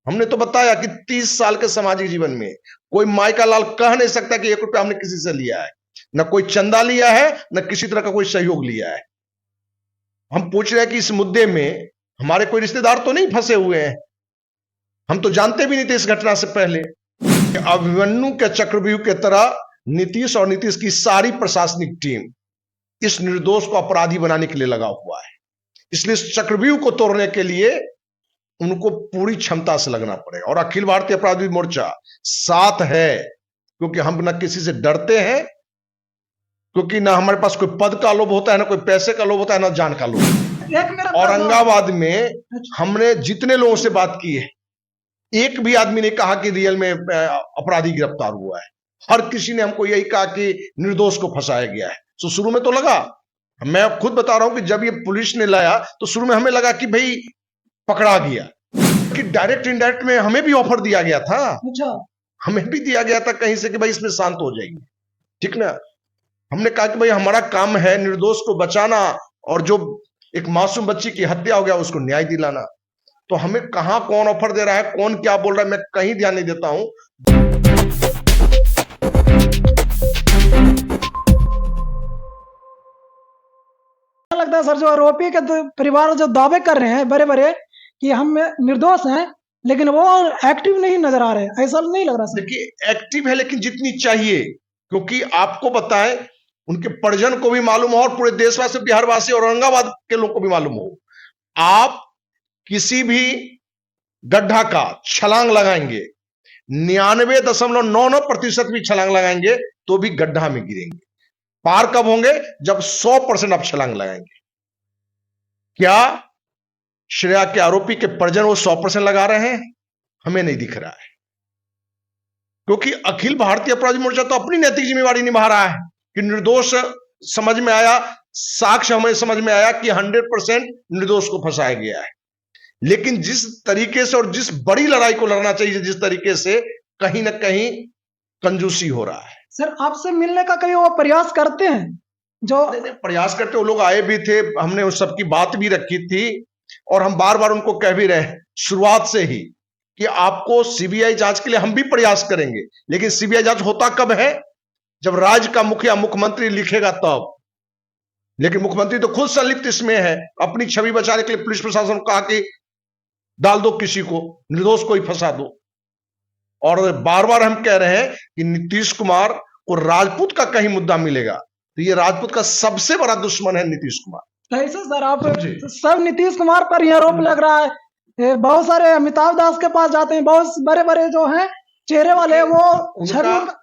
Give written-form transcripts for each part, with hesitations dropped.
हमने तो बताया कि 30 साल के सामाजिक जीवन में कोई माई का लाल कह नहीं सकता कि 1 रुपया हमने किसी से लिया है, न कोई चंदा लिया है, न किसी तरह का कोई सहयोग लिया है। हम पूछ रहे हैं कि इस मुद्दे में हमारे कोई रिश्तेदार तो नहीं फंसे हुए हैं। हम तो जानते भी नहीं थे इस घटना से पहले। अभिमन्यु के चक्रव्यूह की तरह नीतीश और नीतीश की सारी प्रशासनिक टीम इस निर्दोष को अपराधी बनाने के लिए लगा हुआ है। इसलिए इस चक्रव्यूह को तोड़ने के लिए उनको पूरी क्षमता से लगना पड़ेगा। और अखिल भारतीय अपराधी मोर्चा साथ है, क्योंकि हम न किसी से डरते हैं, क्योंकि ना हमारे पास कोई पद का लोभ होता है, ना कोई पैसे का लोभ होता है, ना जान का लोभ। औरंगाबाद में हमने जितने लोगों से बात की है, एक भी आदमी ने कहा कि रियल में अपराधी गिरफ्तार हुआ है। हर किसी ने हमको यही कहा कि निर्दोष को फंसाया गया है। तो शुरू में तो लगा, मैं खुद बता रहा हूं कि जब ये पुलिस ने लाया तो शुरू में हमें लगा कि भाई पकड़ा गया, कि डायरेक्ट इनडायरेक्ट में हमें भी ऑफर दिया गया था। अच्छा, हमें भी दिया गया था कहीं से कि भाई इसमें शांत हो जाएगी, ठीक ना। हमने कहा कि भाई हमारा काम है निर्दोष को बचाना, और जो एक मासूम बच्ची की हत्या हो गया उसको न्याय दिलाना। तो हमें कहां कौन ऑफर दे रहा है, कौन क्या बोल रहा है, मैं कहीं ध्यान नहीं देता हूं। लगता है सर, जो आरोपी के परिवार जो दावे कर रहे हैं बड़े बड़े कि हम निर्दोष हैं, लेकिन वो एक्टिव नहीं नजर आ रहे, ऐसा नहीं लग रहा सर? देखिए, एक्टिव है लेकिन जितनी चाहिए, क्योंकि आपको बताएं उनके परिजन को भी मालूम हो, और पूरे देशवासी, बिहारवासी और औरंगाबाद के लोग को भी मालूम हो। आप किसी भी गड्ढा का छलांग लगाएंगे, 99.99% भी छलांग लगाएंगे तो भी गड्ढा में गिरेंगे। पार कब होंगे? जब 100% आप छलांग लगाएंगे। क्या श्रेया के आरोपी के परिजन वो 100% लगा रहे हैं? हमें नहीं दिख रहा है, क्योंकि अखिल भारतीय अपराधी मोर्चा तो अपनी नैतिक जिम्मेवारी निभा रहा है कि निर्दोष समझ में आया, साक्ष्य हमें समझ में आया कि 100% निर्दोष को फंसाया गया है। लेकिन जिस तरीके से और जिस बड़ी लड़ाई को लड़ना चाहिए जिस तरीके से, कहीं ना कहीं कंजूसी हो रहा है। सर, आपसे मिलने का कभी वो प्रयास करते हैं? जो प्रयास करते, वो लोग आए भी थे, हमने उस सबकी बात भी रखी थी, और हम बार बार उनको कह भी रहे शुरुआत से ही कि आपको सीबीआई जांच के लिए हम भी प्रयास करेंगे। लेकिन सीबीआई जांच होता कब है? जब राज्य का मुखिया, मुख्यमंत्री लिखेगा तब। लेकिन मुख्यमंत्री तो खुद संलिप्त इसमें है। अपनी छवि बचाने के लिए पुलिस प्रशासन को कहा कि डाल दो किसी को, निर्दोष को ही फंसा दो। और बार बार हम कह रहे हैं कि नीतीश कुमार को राजपूत का कहीं मुद्दा मिलेगा तो ये राजपूत का सबसे बड़ा दुश्मन है नीतीश कुमार। कैसे सर, आप सब नीतीश कुमार पर यह आरोप लग रहा है? बहुत सारे अमिताभ दास के पास जाते हैं, बहुत बड़े बड़े जो हैं चेहरे वाले, वो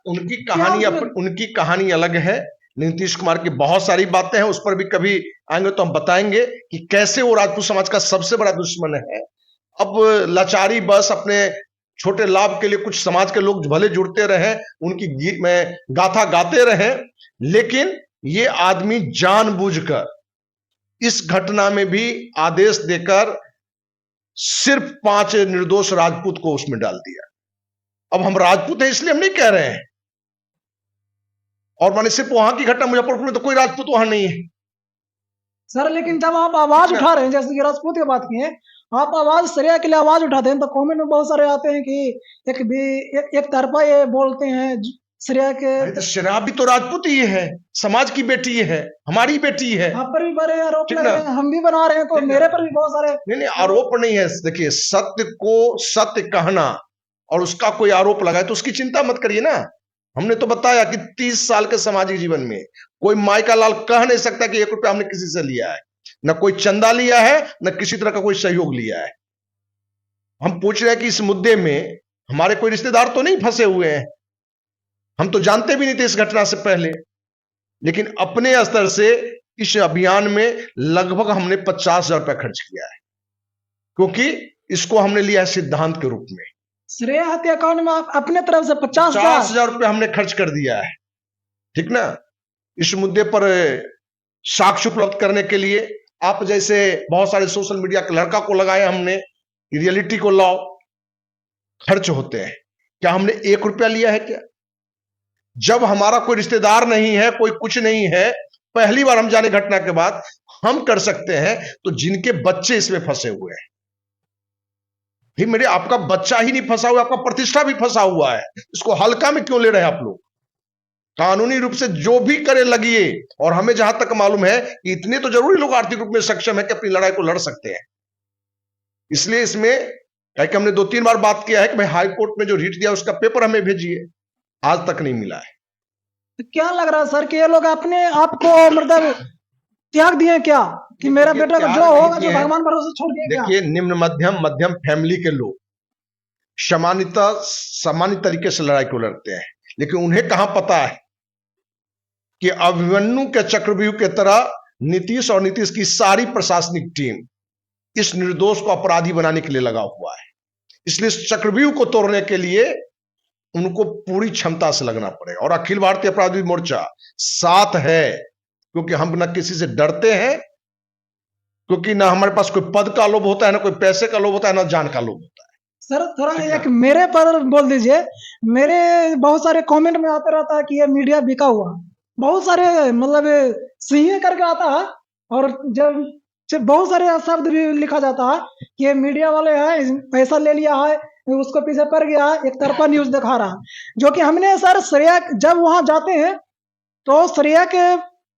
उनकी कहानी अलग है। नीतीश कुमार की बहुत सारी बातें हैं, उस पर भी कभी आएंगे तो हम बताएंगे कि कैसे वो राजपूत समाज का सबसे बड़ा दुश्मन है। अब लाचारी बस अपने छोटे लाभ के लिए कुछ समाज के लोग भले जुड़ते रहे, उनकी गीत में गाथा गाते रहे, लेकिन ये आदमी जानबूझकर इस घटना में भी आदेश देकर सिर्फ 5 निर्दोष राजपूत को उसमें डाल दिया। अब हम राजपूत हैं इसलिए हम नहीं कह रहे हैं, और माने सिर्फ वहां की घटना, मुजफ्फरपुर में तो कोई राजपूत वहां नहीं है सर। लेकिन जब आप आवाज उठा रहे हैं, जैसे कि राजपूत की बात की है, आप आवाज श्रेया के लिए आवाज उठाते हैं, तो कमेंट में बहुत सारे आते हैं कि एक तरफा ये बोलते हैं श्रेया के। तो श्रेया भी तो राजपूत ही है, समाज की बेटी है, हमारी बेटी है। आप पर भी बड़े आरोप लग रहे हैं, हम भी बना रहे हैं, तो मेरे पर भी बहुत सारे। नहीं, आरोप नहीं है। देखिए, सत्य को सत्य कहना और उसका कोई आरोप लगाए तो उसकी चिंता मत करिए ना। हमने तो बताया कि 30 साल के सामाजिक जीवन में कोई माई का लाल कह नहीं सकता कि 1 रुपया हमने किसी से लिया है, न कोई चंदा लिया है, न किसी तरह का कोई सहयोग लिया है। हम पूछ रहे हैं कि इस मुद्दे में हमारे कोई रिश्तेदार तो नहीं फंसे हुए हैं। हम तो जानते भी नहीं थे इस घटना से पहले, लेकिन अपने स्तर से इस अभियान में लगभग हमने 50,000 रुपया खर्च किया है, क्योंकि इसको हमने लिया है सिद्धांत के रूप में। श्रेया हत्याकांड में आप अपने तरफ से 50,000 रुपया हमने खर्च कर दिया है, ठीक ना। इस मुद्दे पर साक्ष्य उपलब्ध करने के लिए आप जैसे बहुत सारे सोशल मीडिया के लड़का को लगाए हमने, रियलिटी को लाओ, खर्च होते हैं। क्या हमने 1 रुपया लिया है क्या? जब हमारा कोई रिश्तेदार नहीं है, कोई कुछ नहीं है, पहली बार हम जाने घटना के बाद हम कर सकते हैं, तो जिनके बच्चे इसमें फंसे हुए हैं, भाई मेरे आपका बच्चा ही नहीं फंसा हुआ, आपका प्रतिष्ठा भी फंसा हुआ है, इसको हल्का में क्यों ले रहे हैं आप लोग? कानूनी रूप से जो भी करे लगिए। और हमें जहां तक मालूम है कि इतने तो जरूरी लोग आर्थिक रूप में सक्षम है कि अपनी लड़ाई को लड़ सकते हैं। इसलिए इसमें कि हमने 2-3 बार बात किया है कि भाई हाई कोर्ट में जो रिट दिया उसका पेपर हमें भेजिए, आज तक नहीं मिला है। तो क्या लग रहा है सर कि ये लोग अपने आप को मतलब त्याग दिए क्या, कि मेरा बेटा को जो होगा जो भगवान भरोसे छोड़ दिया क्या? देखिए, निम्न मध्यम मध्यम फैमिली के लोग सामान्य तरीके से लड़ाई को लड़ते हैं, लेकिन उन्हें कहां पता है कि अभिमन्यु के चक्रव्यूह की तरह नीतीश और नीतीश की सारी प्रशासनिक टीम इस निर्दोष को अपराधी बनाने के लिए लगा हुआ है। इसलिए इस चक्रव्यूह को तोड़ने के लिए उनको पूरी क्षमता से लगना पड़ेगा। और अखिल भारतीय अपराधी मोर्चा साथ है, क्योंकि हम न किसी से डरते हैं, क्योंकि ना हमारे पास कोई पद का लोभ होता है, ना कोई पैसे का लोभ होता है, ना जान का लोभ होता है। सर थोड़ा एक मेरे पर बोल दीजिए। मेरे बहुत सारे कमेंट में आता रहता है कि ये मीडिया बिका हुआ, बहुत सारे मतलब सिंह करके आता है, और जब बहुत सारे शब्द भी लिखा जाता है कि ये मीडिया वाले हैं, पैसा ले लिया है, उसको पीछे पड़ गया, एक तरफा न्यूज दिखा रहा है। जो कि हमने सर श्रेया जब वहां जाते हैं तो श्रेया के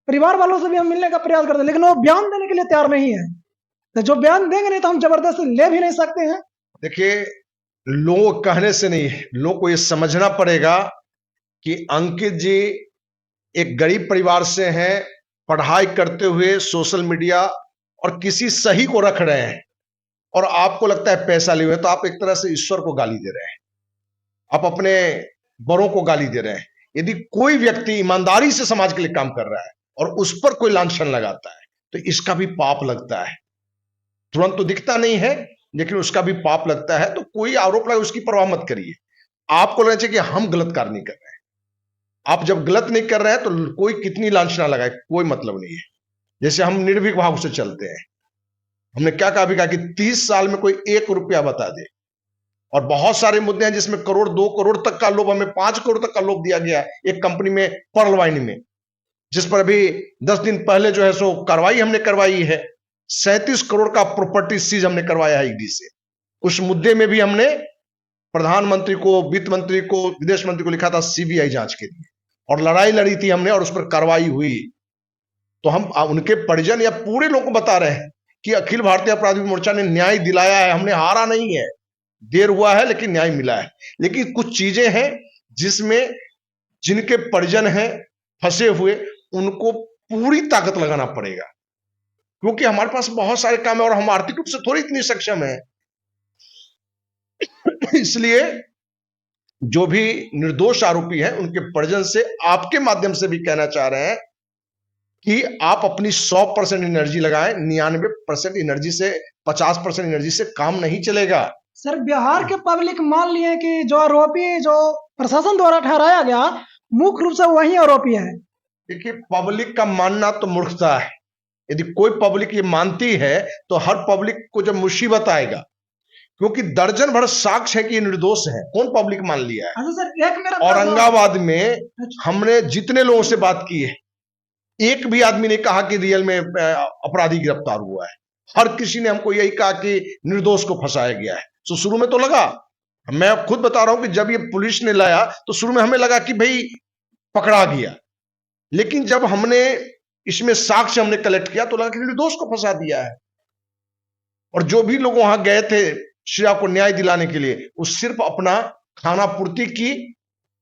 परिवार वालों से भी हम मिलने का प्रयास करते हैं, लेकिन वो बयान देने के लिए तैयार नहीं है। तो जो बयान देंगे नहीं तो हम जबरदस्ती ले भी नहीं सकते हैं। देखिए, लोग कहने से नहीं, लोग को ये समझना पड़ेगा कि अंकित जी एक गरीब परिवार से हैं, पढ़ाई करते हुए सोशल मीडिया और किसी सही को रख रहे हैं, और आपको लगता है पैसा लिए हुए, तो आप एक तरह से ईश्वर को गाली दे रहे हैं, आप अपने बड़ों को गाली दे रहे हैं। यदि कोई व्यक्ति ईमानदारी से समाज के लिए काम कर रहा है और उस पर कोई लांछन लगाता है तो इसका भी पाप लगता है। तुरंत तो दिखता नहीं है, लेकिन उसका भी पाप लगता है। तो कोई आरोप लगाए उसकी परवाह मत करिए। आपको लगना चाहिए कि हम गलत कार्य नहीं कर रहे हैं। आप जब गलत नहीं कर रहे हैं तो कोई कितनी लांछना लगाए, कोई मतलब नहीं है। जैसे हम निर्भीक भाव से चलते हैं, हमने क्या कहा भी कहा कि 30 साल में कोई 1 रुपया बता दे, और बहुत सारे मुद्दे हैं जिसमें करोड़ 2 करोड़ तक का लोभ, हमें 5 करोड़ तक का लोभ दिया गया एक कंपनी में, पर्ल वाइन में, जिस पर अभी 10 दिन पहले जो है सो कार्रवाई हमने करवाई है। 37 करोड़ का प्रॉपर्टी सीज हमने करवाया है ईडी से। उस मुद्दे में भी हमने प्रधानमंत्री को, वित्त मंत्री को, विदेश मंत्री को लिखा था सीबीआई जांच के लिए, और लड़ाई लड़ी थी हमने, और उस पर कार्रवाई हुई। तो हम उनके परिजन या पूरे लोगों को बता रहे हैं कि अखिल भारतीय अपराधी मोर्चा ने न्याय दिलाया है, हमने हारा नहीं है। देर हुआ है लेकिन न्याय मिला है। लेकिन कुछ चीजें हैं जिसमें जिनके परिजन हैं फंसे हुए, उनको पूरी ताकत लगाना पड़ेगा, क्योंकि हमारे पास बहुत सारे काम है और हम आर्थिक रूप से थोड़ी इतनी सक्षम है। इसलिए जो भी निर्दोष आरोपी हैं उनके परिजन से आपके माध्यम से भी कहना चाह रहे हैं कि आप अपनी 100% एनर्जी लगाएं। 99% एनर्जी से, 50% एनर्जी से काम नहीं चलेगा। सर बिहार के पब्लिक मान लिए कि जो आरोपी जो प्रशासन द्वारा ठहराया गया मुख्य रूप से वही आरोपी है। देखिए, पब्लिक का मानना तो मूर्खता है। यदि कोई पब्लिक ये मानती है तो हर पब्लिक को जब मुसीबत आएगा, क्योंकि दर्जन भर साक्ष्य है कि ये निर्दोष है, कौन पब्लिक मान लिया है? अच्छा सर, एक मेरा औरंगाबाद में हमने जितने लोगों से बात की है, एक भी आदमी ने कहा कि रियल में अपराधी गिरफ्तार हुआ है। हर किसी ने हमको यही कहा कि निर्दोष को फंसाया गया है। तो शुरू में तो लगा, मैं खुद बता रहा हूं कि जब ये पुलिस ने लाया तो शुरू में हमें लगा कि भाई पकड़ा गया, लेकिन जब हमने इसमें साक्ष्य हमने कलेक्ट किया तो लगा कि निर्दोष को फंसा दिया है। और जो भी लोग वहां गए थे श्रेया को न्याय दिलाने के लिए, वो सिर्फ अपना खाना पूर्ति की,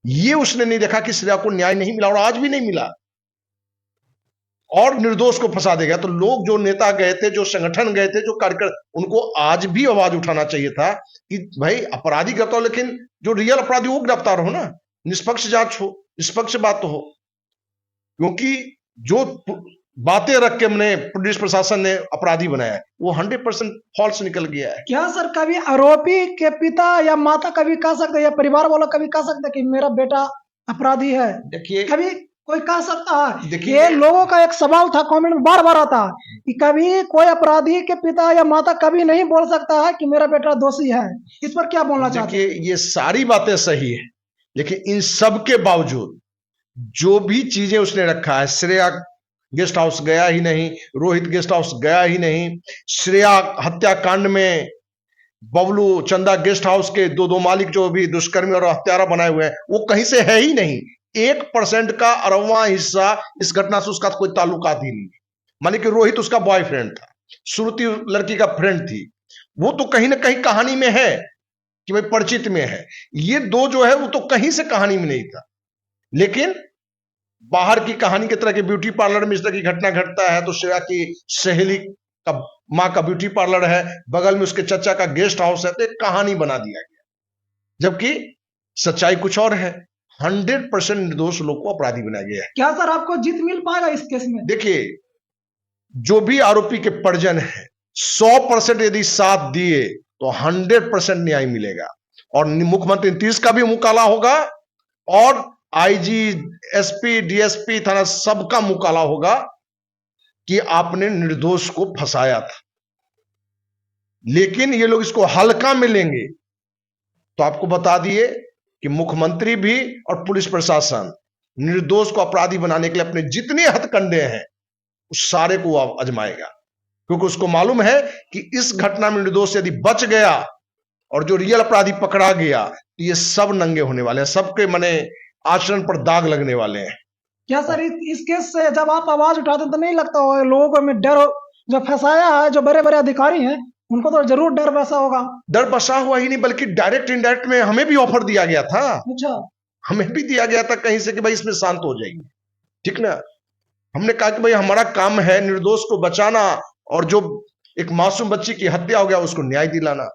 ये उसने नहीं देखा कि श्रेया को न्याय नहीं मिला और आज भी नहीं मिला, और निर्दोष को फंसा देगा। तो लोग, जो नेता गए थे, जो संगठन गए थे, जो कार्यकर्ता, उनको आज भी आवाज उठाना चाहिए था कि भाई अपराधी गिरफ्तार हो, लेकिन जो रियल अपराधी वो गिरफ्तार हो ना, निष्पक्ष जांच हो, निष्पक्ष बात हो। क्योंकि जो बातें रख के हमने पुलिस प्रशासन ने अपराधी बनाया है वो 100% फॉल्स निकल गया है। क्या सर कभी आरोपी के पिता या माता कभी कह सकते या परिवार वालों कभी कह सकते कि मेरा बेटा अपराधी है? देखिए, कभी कोई कह सकता है? देखिए, ये लोगों का एक सवाल था, कमेंट में बार बार आता है कि कभी कोई अपराधी के पिता या माता कभी नहीं बोल सकता है कि मेरा बेटा दोषी है। इस पर क्या बोलना चाहते हैं? देखिए, ये सारी बातें सही है, लेकिन इन सब के बावजूद जो भी चीजें उसने रखा है, श्रेया गेस्ट हाउस गया ही नहीं, रोहित गेस्ट हाउस गया ही नहीं, श्रेया हत्याकांड में बबलू चंदा गेस्ट हाउस के दो मालिक जो भी दुष्कर्मी और हत्यारा बनाए हुए हैं, वो कहीं से है ही नहीं। 1% का 18वां हिस्सा इस घटना से उसका कोई ताल्लुकात ही नहीं। माने कि रोहित उसका बॉयफ्रेंड था, श्रुति लड़की का फ्रेंड थी, वो तो कहीं ना कहीं कहानी में है कि भाई परिचित में है। ये दो जो है वो तो कहीं से कहानी में नहीं था। लेकिन बाहर की कहानी की तरह के ब्यूटी पार्लर में इस तरह की घटना घटता है तो श्रेया की सहेली का माँ का ब्यूटी पार्लर है, बगल में उसके चचा का गेस्ट हाउस है, तो एक कहानी बना दिया गया, जबकि सच्चाई कुछ और है। 100% निर्दोष लोग को अपराधी बनाया गया है। क्या सर आपको जीत मिल पाएगा इस केस में? देखिए, जो भी आरोपी के परिजन है 100% यदि साथ दिए तो 100% न्याय मिलेगा और मुख्यमंत्री नीतीश का भी मुंह काला होगा और आईजी, एसपी, डीएसपी, थाना सबका मुंह काला होगा कि आपने निर्दोष को फंसाया था। लेकिन ये लोग इसको हल्का में लेंगे तो आपको बता दिए कि मुख्यमंत्री भी और पुलिस प्रशासन निर्दोष को अपराधी बनाने के लिए अपने जितने हथकंडे हैं उस सारे को आजमाएगा, क्योंकि उसको मालूम है कि इस घटना में निर्दोष यदि बच गया और जो रियल अपराधी पकड़ा गया तो ये सब नंगे होने वाले हैं, सबके मने आचरण पर दाग लगने वाले हैं। क्या सर इस केस से जब आप आवाज उठाते हैं तो नहीं लगता हो लोगों में डर, जो फंसाया है, जो बड़े बड़े अधिकारी हैं, उनको तो जरूर डर बसा होगा? डर बसा हुआ ही नहीं बल्कि डायरेक्ट इनडायरेक्ट में हमें भी ऑफर दिया गया था। अच्छा, हमें भी दिया गया था कहीं से कि भाई इसमें शांत हो जाइए, ठीक ना। हमने कहा कि भाई हमारा काम है निर्दोष को बचाना और जो एक मासूम बच्ची की हत्या हो गया उसको न्याय दिलाना।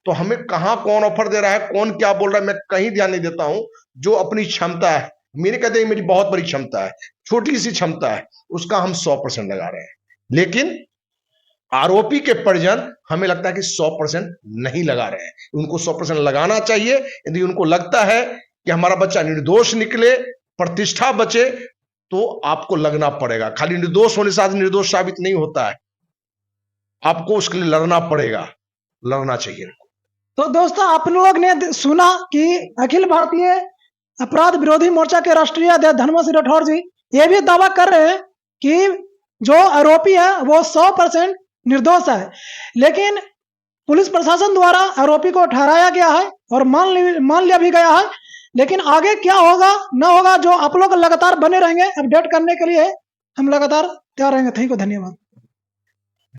तो हमें कहां कौन ऑफर दे रहा है, कौन क्या बोल रहा है, मैं कहीं ध्यान नहीं देता हूं। जो अपनी क्षमता है, मेरे कहते हैं मेरी बहुत बड़ी क्षमता है, छोटी सी क्षमता है, उसका हम 100% लगा रहे हैं। लेकिन आरोपी के परिजन हमें लगता है कि 100% नहीं लगा रहे हैं। उनको 100% लगाना चाहिए। यदि उनको लगता है कि हमारा बच्चा निर्दोष निकले, प्रतिष्ठा बचे, तो आपको लगना पड़ेगा। खाली निर्दोष होने से आदमी निर्दोष साबित नहीं होता है, आपको उसके लिए लड़ना पड़ेगा, लड़ना चाहिए। तो दोस्तों आप लोग ने सुना कि अखिल भारतीय अपराध विरोधी मोर्चा के राष्ट्रीय अध्यक्ष धर्म सिंह राठौर जी ये भी दावा कर रहे हैं कि जो आरोपी है वो 100% निर्दोष है, लेकिन पुलिस प्रशासन द्वारा आरोपी को ठहराया गया है और मान लिया भी गया है। लेकिन आगे क्या होगा ना होगा, जो आप लोग लगातार बने रहेंगे अपडेट करने के लिए, हम लगातार तैयार रहेंगे। थैंक यू, धन्यवाद।